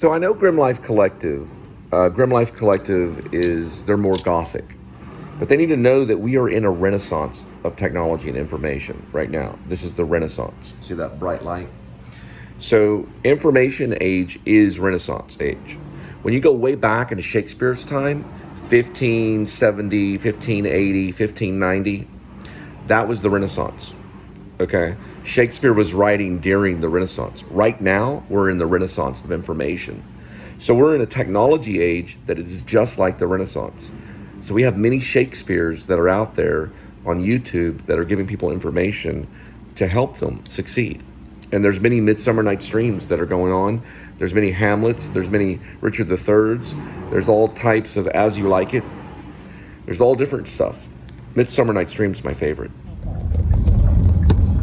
So I know Grim Life Collective. Grim Life Collective they're more gothic. But they need to know that we are in a renaissance of technology and information right now. This is the renaissance. See that bright light? So information age is renaissance age. When you go way back into Shakespeare's time, 1570, 1580, 1590, that was the Renaissance. Okay? Shakespeare was writing during the Renaissance. Right now, we're in the Renaissance of information. So we're in a technology age that is just like the Renaissance. So we have many Shakespeares that are out there on YouTube that are giving people information to help them succeed. And there's many Midsummer Night's Dreams that are going on. There's many Hamlets. There's many Richard III's. There's all types of As You Like It. There's all different stuff. Midsummer Night's Dream is my favorite.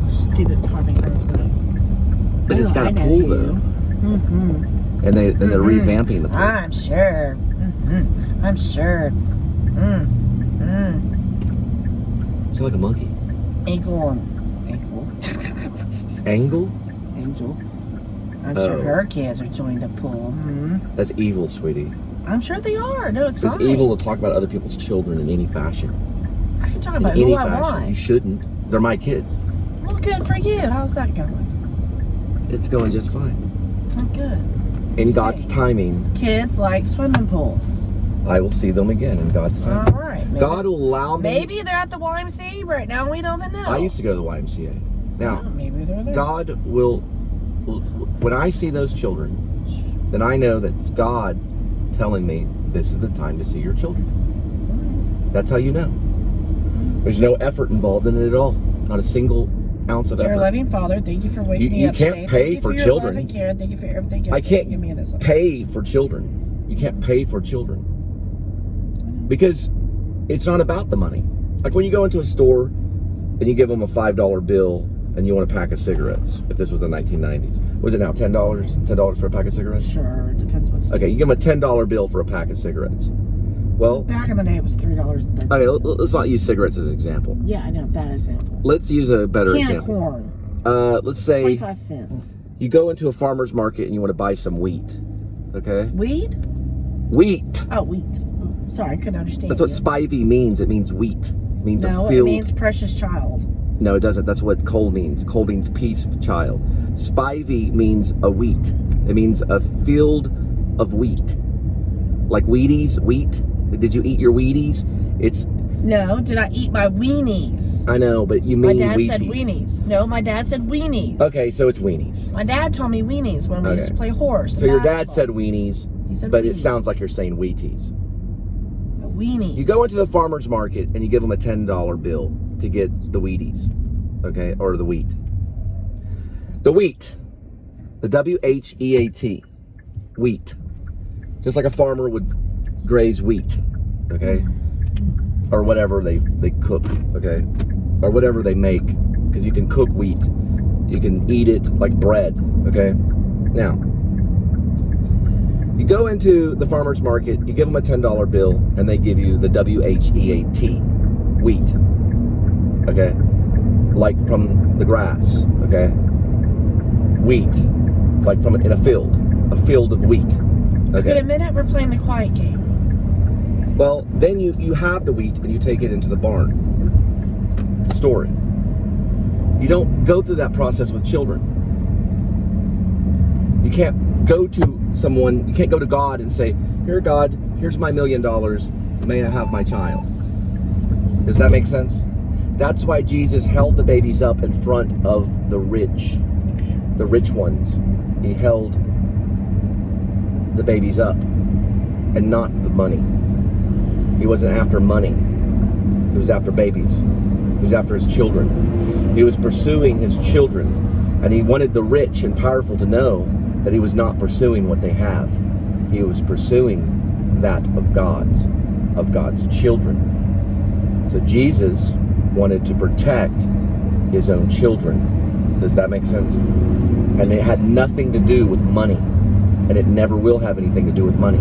Stupid carving road. But it's got a pool though. Mm-hmm. And they're revamping the pool. I'm sure. Mm-hmm. I'm sure. It's like a monkey. Ankle. Angle? Angel. I'm sure her kids are joining the pool. Mm-hmm. That's evil, sweetie. I'm sure they are. No, it's fine. It's evil to talk about other people's children in any fashion. I can talk about who I want. You shouldn't. They're my kids. Well, good for you. How's that going? It's going just fine. Oh, good. In God's timing. Kids like swimming pools. I will see them again in God's time. All right. Maybe, God will allow me. Maybe they're at the YMCA right now. We don't know. I used to go to the YMCA. Now, maybe they're there. God will, when I see those children, then I know that it's God telling me this is the time to see your children. That's how you know. There's no effort involved in it at all. Not a single ounce of effort. Dear loving Father, thank you for waking me up today. You can't pay for children. Thank you for your love and care. Thank you for everything. I can't pay for children. You can't pay for children. Because it's not about the money. Like when you go into a store and you give them a $5 bill and you want a pack of cigarettes, if this was the 1990s. Was it now $10? $10 for a pack of cigarettes? Sure, depends what. Okay, you give them a $10 bill for a pack of cigarettes. Well, back in the day it was $3.30. Okay, let's not use cigarettes as an example. Yeah, I know, bad example. Let's use a better Can example. of corn. Let's say 25 cents. You go into a farmer's market and you want to buy some wheat. Okay? Weed? Wheat. Oh, wheat. Oh, sorry, I couldn't understand. That's what Spivey means. It means wheat. It means a field. No, it means precious child. No, it doesn't. That's what Cole means. Cole means peace child. Spivey means a wheat. It means a field of wheat. Like Wheaties, wheat. Did you eat your Wheaties? No, did I eat my weenies? I know, but you mean Wheaties. My dad said weenies. No, my dad said weenies. Okay, so it's weenies. My dad told me weenies when we used to play horse. So your dad said weenies, but weenies. It sounds like you're saying Wheaties. Weenies. You go into the farmer's market and you give them a $10 bill to get the Wheaties, okay, or the wheat. The wheat, the W-H-E-A-T, wheat. Just like a farmer would graze wheat, okay, or whatever they cook, okay, or whatever they make, because you can cook wheat, you can eat it like bread, okay. Now, you go into the farmer's market, you give them a $10 bill, and they give you the W-H-E-A-T, wheat, okay, like from the grass, okay, wheat, like from in a field of wheat, okay. In a minute, we're playing the quiet game. Well, then you have the wheat and you take it into the barn to store it. You don't go through that process with children. You can't go to someone, you can't go to God and say, here God, here's my $1 million, may I have my child? Does that make sense? That's why Jesus held the babies up in front of the rich ones. He held the babies up and not the money. He wasn't after money. He was after babies. He was after his children. He was pursuing his children, and he wanted the rich and powerful to know that he was not pursuing what they have. He was pursuing that of God's children. So Jesus wanted to protect his own children. Does that make sense? And it had nothing to do with money, and it never will have anything to do with money.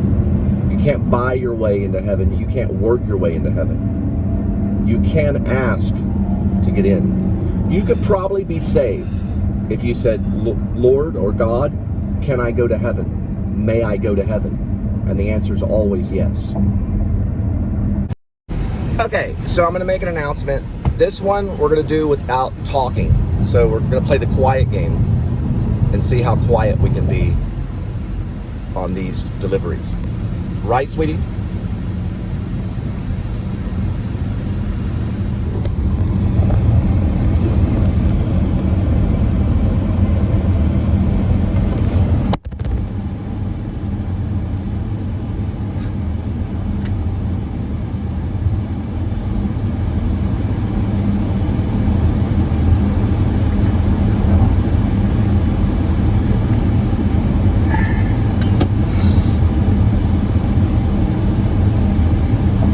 You can't buy your way into heaven. You can't work your way into heaven. You can ask to get in. You could probably be saved if you said, Lord or God, can I go to heaven? may I go to heaven? And the answer is always yes. Okay, so I'm going to make an announcement. This one we're going to do without talking. So we're going to play the quiet game and see how quiet we can be on these deliveries. Right, sweetie?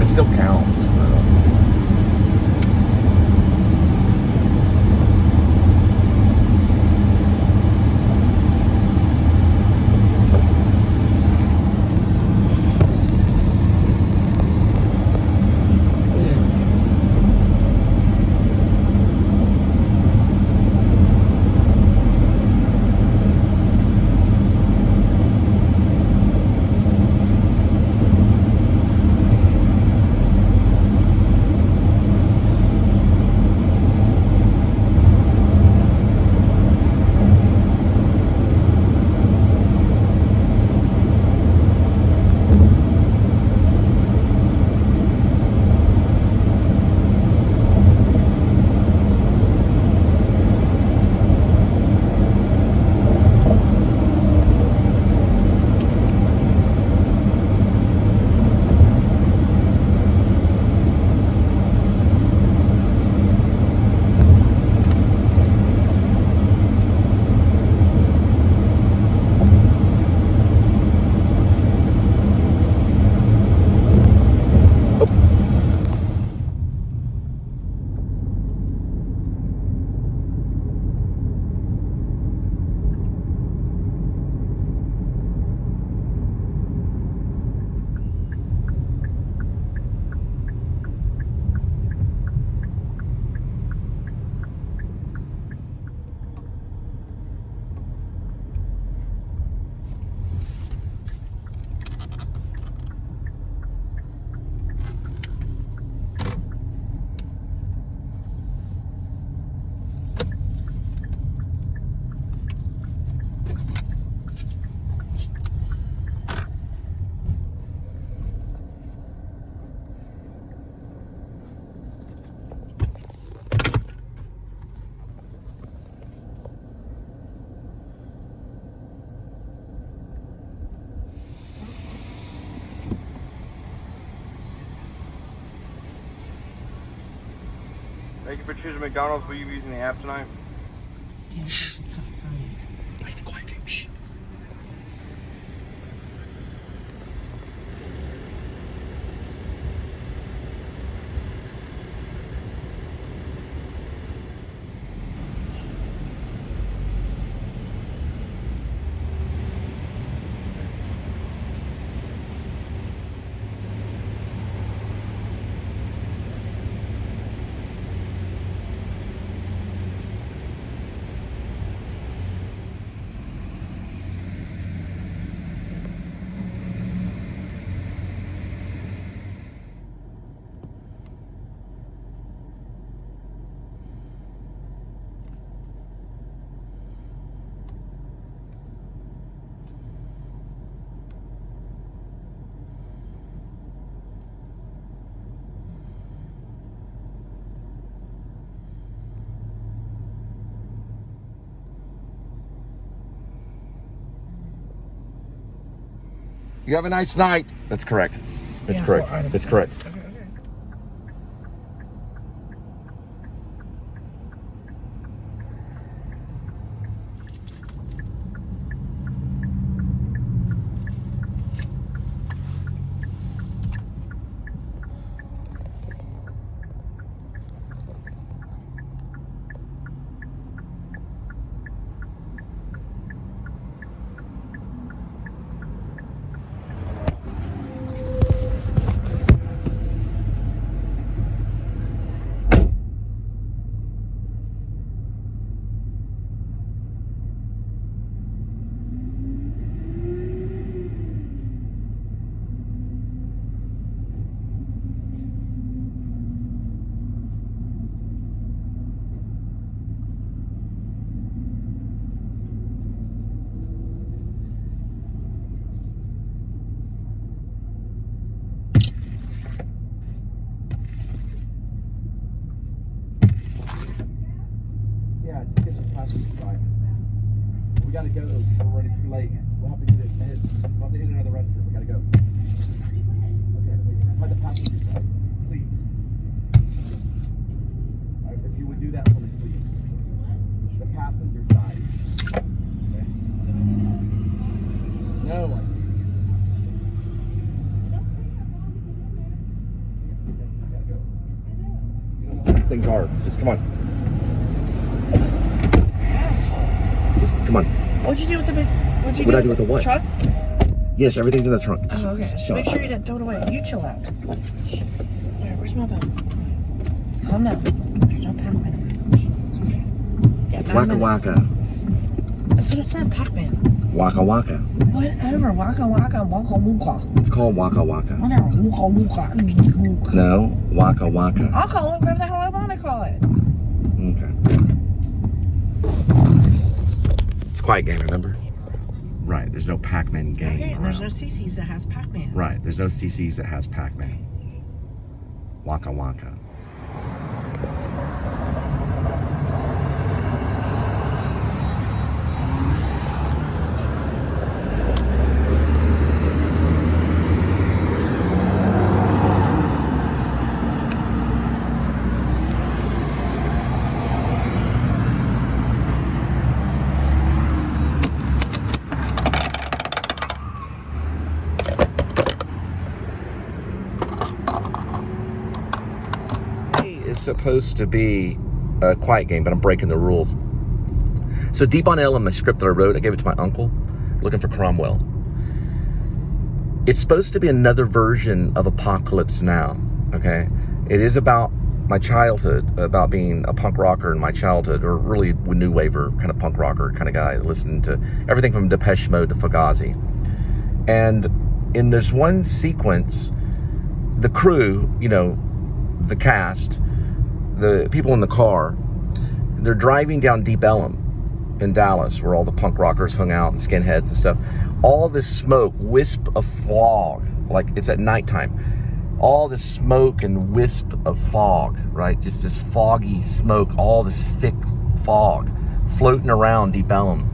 Still counts. Thank you for choosing McDonald's. Will you be using the app tonight? Damn, shh. Play the quiet game. Shh. You have a nice night. That's correct. It's Yeah, correct. full item. It's correct. Okay, okay. things are. Just come on. Asshole. Just come on. What'd you do with the big? What'd I do with the what? Truck? Yes, everything's in the trunk. Oh, okay. Shut Make up. sure you didn't throw it away. You chill out. Where, where's my phone? Calm down. There's no Pac-Man. Yeah, Waka waka. That's what it said, Pac-Man. Waka waka. Whatever. Waka waka, waka waka. It's called waka waka. Whatever. Waka waka. No, waka waka. I'll call it whatever the hell I want to call it. Okay. It's a quiet game, remember? Right, there's no Pac-Man game. Okay, and there's no CC's that has Pac-Man. Right, there's no CC's that has Pac-Man. Waka waka. It's supposed to be a quiet game, but I'm breaking the rules. So Deep on Ellen, my script that I wrote, I gave it to my uncle, looking for Cromwell. It's supposed to be another version of Apocalypse Now, okay? It is about my childhood, about being a punk rocker in my childhood, or really a new waver, kind of punk rocker kind of guy, listening to everything from Depeche Mode to Fugazi. And in this one sequence, the crew, you know, the cast, the people in the car, they're driving down Deep Ellum in Dallas, where all the punk rockers hung out and skinheads and stuff. All this smoke, wisp of fog, like it's at nighttime. All this smoke and wisp of fog, right? Just this foggy smoke, all this thick fog floating around Deep Ellum.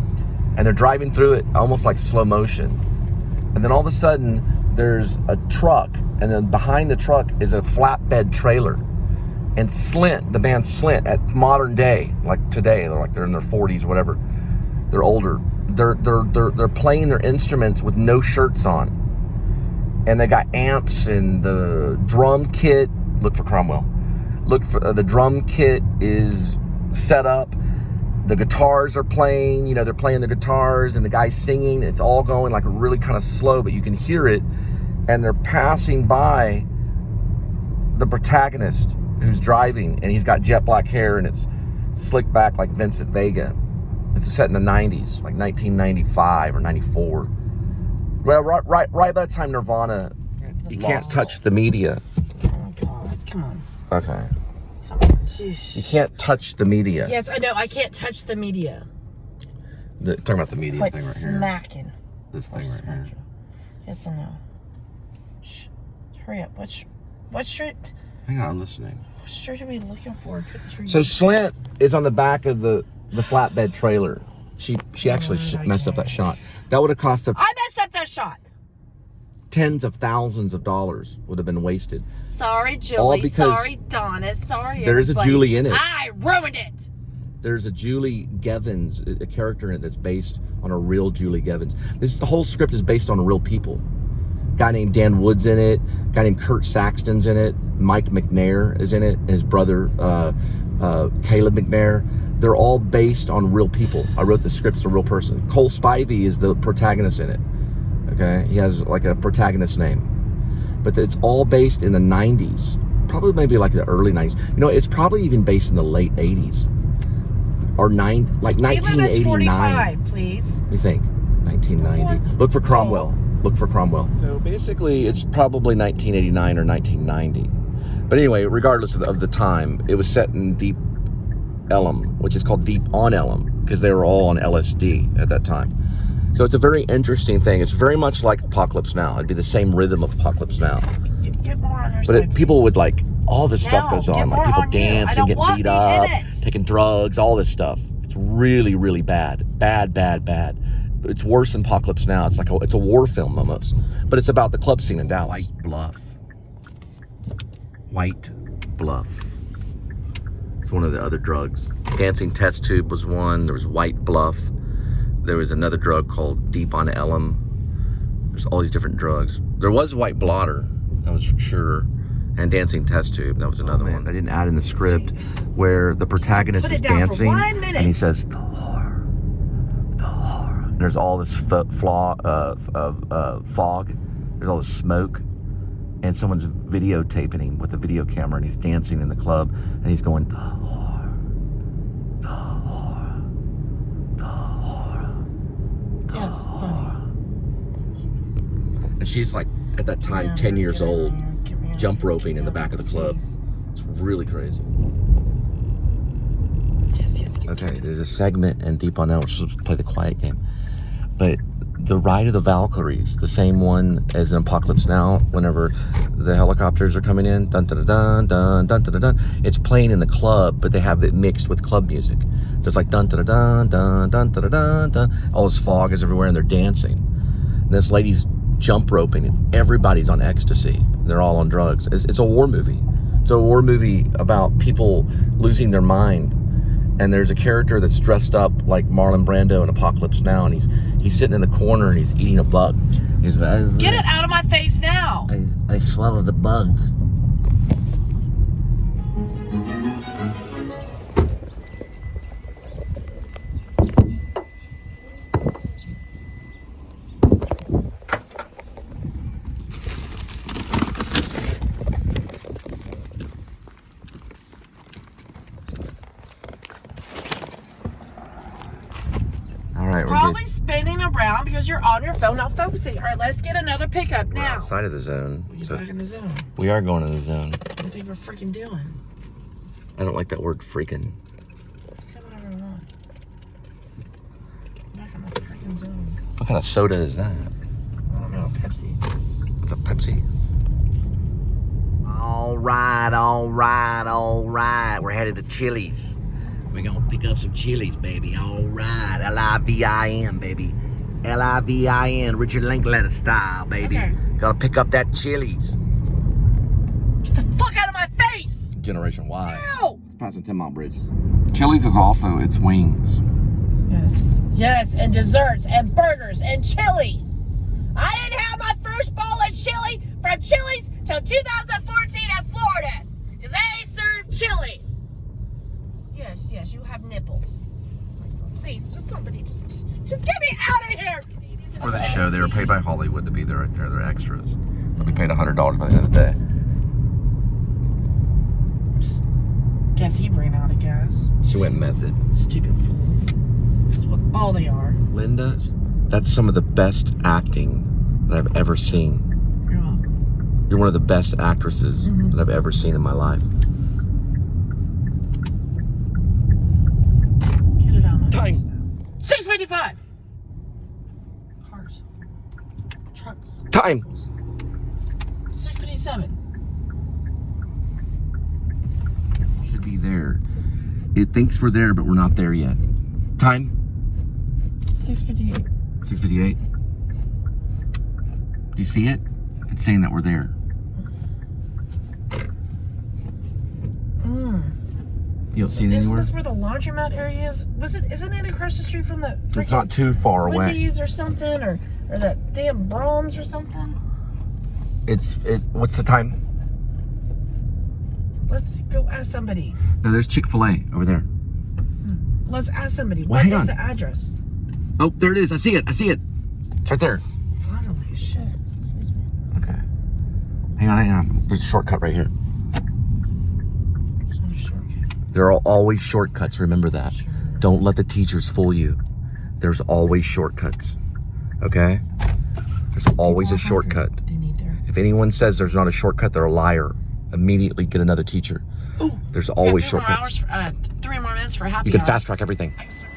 And they're driving through it almost like slow motion. And then all of a sudden, there's a truck, and then behind the truck is a flatbed trailer. And Slint, the band Slint, at modern day, like today, they're in their 40s or whatever, they're older. They're playing their instruments with no shirts on, and they got amps and the drum kit. Look for Cromwell. Look for the drum kit is set up. The guitars are playing. You know, they're playing the guitars, and the guy's singing. It's all going like really kind of slow, but you can hear it. And they're passing by the protagonist, who's driving, and he's got jet black hair, and it's slicked back like Vincent Vega. It's set in the 90s, like 1995 or 94. Well, right by the time Nirvana, you can't touch the media. Oh, God. Come on. Okay. Come on. Jeez. You can't touch the media. Yes, I know. I can't touch the media. Talking about the media Quit thing right here. smacking. This thing right here. Yes, I know. Shh. Hurry up. What street? Hang on, I'm listening. What street are we looking for? So Slint is on the back of the flatbed trailer. She actually messed up that shot. That would have cost I messed up that shot. tens of thousands of dollars would have been wasted. Sorry, Julie. All because sorry, Donna. Sorry, there's everybody. a Julie in it. I ruined it. There's a Julie Gevins, a character in it that's based on a real Julie Gevins. The whole script is based on real people. Guy named Dan Wood's in it. Guy named Kurt Saxton's in it. Mike McNair is in it. And his brother, Caleb McNair. They're all based on real people. I wrote the script as a real person. Cole Spivey is the protagonist in it. Okay? He has like a protagonist name. But it's all based in the 90s. Probably maybe like the early 90s. You know, it's probably even based in the late 80s. Or like 1989. 45, please. You think? 1990. Look for Cromwell. Look for Cromwell. So basically, it's probably 1989 or 1990. But anyway, regardless of the time, it was set in Deep Ellum, which is called Deep on Ellum, because they were all on LSD at that time. So it's a very interesting thing. It's very much like Apocalypse Now. It'd be the same rhythm of Apocalypse Now. Get more on your But side, people please. would like, all this stuff goes on. Like people dancing, getting beat up, taking drugs, all this stuff. It's really, really bad. Bad. It's worse than Apocalypse Now. It's like it's a war film almost. But it's about the club scene in Dallas. White Bluff. It's one of the other drugs. Dancing Test Tube was one. There was White Bluff. There was another drug called Deep on Ellum. There's all these different drugs. There was White Blotter, that was for sure. And Dancing Test Tube, that was another one. I didn't add in the script where the protagonist is dancing. For 1 minute. And he says, the horror. And there's all this fog. There's all this smoke. And someone's videotaping him with a video camera, and he's dancing in the club, and he's going, the horror. Yes, funny. And she's like, at that time, 10 years old, jump roping in the back of the club. It's really crazy. Yes. Okay, there's a segment in Deep on Now, we're supposed to play the quiet game. But the Ride of the Valkyries, the same one as in Apocalypse Now, whenever the helicopters are coming in, dun dun dun dun dun dun dun, it's playing in the club, but they have it mixed with club music. So it's like dun dun dun dun dun dun dun dun. All this fog is everywhere, and they're dancing. And this lady's jump roping, and everybody's on ecstasy. They're all on drugs. It's a war movie. It's a war movie about people losing their mind. And there's a character that's dressed up like Marlon Brando in Apocalypse Now, and he's sitting in the corner and he's eating a bug. He's Get it out of my face now! I swallowed a bug. Probably spinning around because you're on your phone, not focusing. All right, let's get another pickup now. Outside of the zone. We get back in the zone. We are going in the zone. What do you think we're freaking doing? I don't like that word, freaking. Say whatever I want. Back in the freaking zone. What kind of soda is that? I don't know, Pepsi. It's a Pepsi. All right. We're headed to Chili's. We're gonna pick up some Chili's, baby. All right, Livin, baby. Livin, Richard Linklater style, baby. Okay. Gotta pick up that Chili's. Get the fuck out of my face! Generation Y. No! It's past the 10 Mile Bridge. Chili's is also its wings. Yes, and desserts and burgers and chili. I didn't have my first bowl of chili from Chili's till 2014 in Florida, because they serve chili. Yes, you have nipples. Please, just somebody, just get me out of here. For the show, they were paid by Hollywood to be there right there. They're extras. They'll be paid $100 by the end of the day. Guess he ran out of gas. She went method. Stupid fool. That's what all they are. Linda, that's some of the best acting that I've ever seen. You're welcome. You're one of the best actresses that I've ever seen in my life. Get it on my Time. face now. 6:55. Cars. Trucks. Time. 6:57. Should be there. It thinks we're there, but we're not there yet. Time. 6:58. 6:58. Do you see it? It's saying that we're there. You don't see it anywhere? Isn't this where the laundromat area is? Isn't it across the street from the It's not too far away. Wendy's or something, or that damn Brahms or something? What's the time? Let's go ask somebody. No, there's Chick-fil-A over there. Let's ask somebody. Well, What hang is on. the address? Oh, there it is. I see it. It's right there. Finally, shit. Excuse me. Okay. Hang on. There's a shortcut right here. There's no shortcut. There are always shortcuts. Remember that. Sure. Don't let the teachers fool you. There's always shortcuts. Okay? There's always a shortcut. They need their... If anyone says there's not a shortcut, they're a liar. Immediately get another teacher. Ooh, There's always got 3 more shortcuts. hours 3 more minutes for happy You can hour. fast track everything. Excellent.